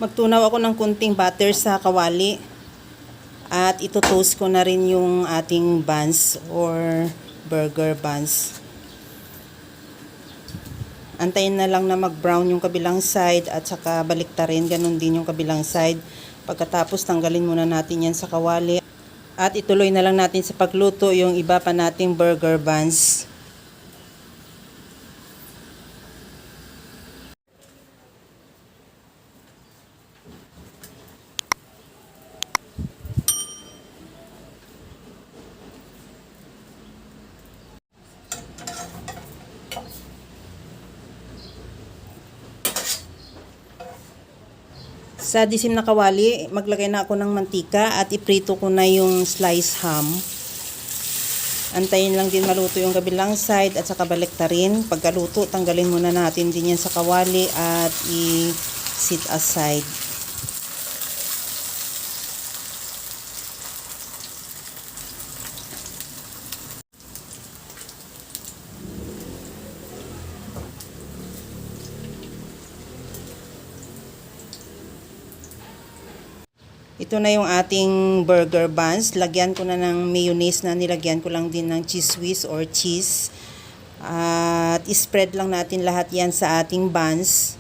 Magtunaw ako ng kunting butter sa kawali. At ito-toast ko na rin yung ating buns or burger buns. Antayin na lang na mag-brown yung kabilang side at saka baliktarin, ganun din yung kabilang side. Pagkatapos tanggalin muna natin yan sa kawali. At ituloy na lang natin sa pagluto yung iba pa nating burger buns. Sa disim na kawali, maglagay na ako ng mantika at iprito ko na yung sliced ham. Antayin lang din maluto yung kabilang side at saka baliktarin. Pagkaluto, tanggalin muna natin din yan sa kawali at i-sit aside. Ito na yung ating burger buns. Lagyan ko na ng mayonnaise na nilagyan ko lang din ng cheese whiz or cheese. At spread lang natin lahat yan sa ating buns.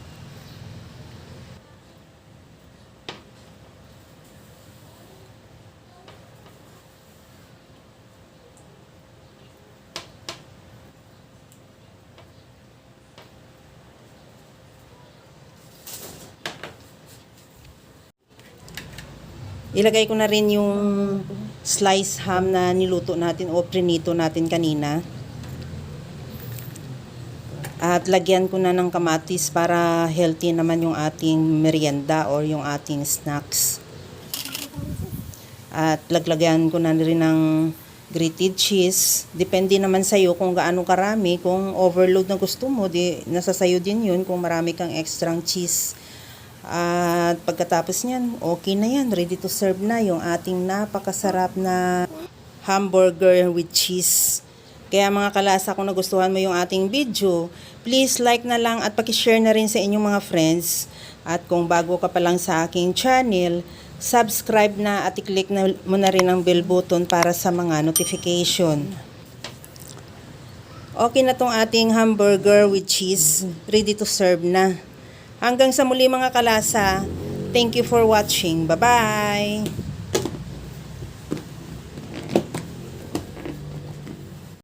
Ilagay ko na rin yung sliced ham na niluto natin o prinito natin kanina. At lagyan ko na ng kamatis para healthy naman yung ating merienda or yung ating snacks. At lagyan ko na rin ng grated cheese. Depende naman sa'yo kung gaano karami. Kung overload na gusto mo, nasa sayo din yun kung marami kang extra cheese. At pagkatapos niyan, okay na yan. Ready to serve na yung ating napakasarap na hamburger with cheese. Kaya mga kalasa, kung nagustuhan mo yung ating video, please like na lang at pakishare na rin sa inyong mga friends. At kung bago ka pa lang sa aking channel, subscribe na at i-click mo na rin ang bell button para sa mga notification. Okay na tong ating hamburger with cheese. Ready to serve na. Hanggang sa muli mga kalasa. Thank you for watching. Bye-bye!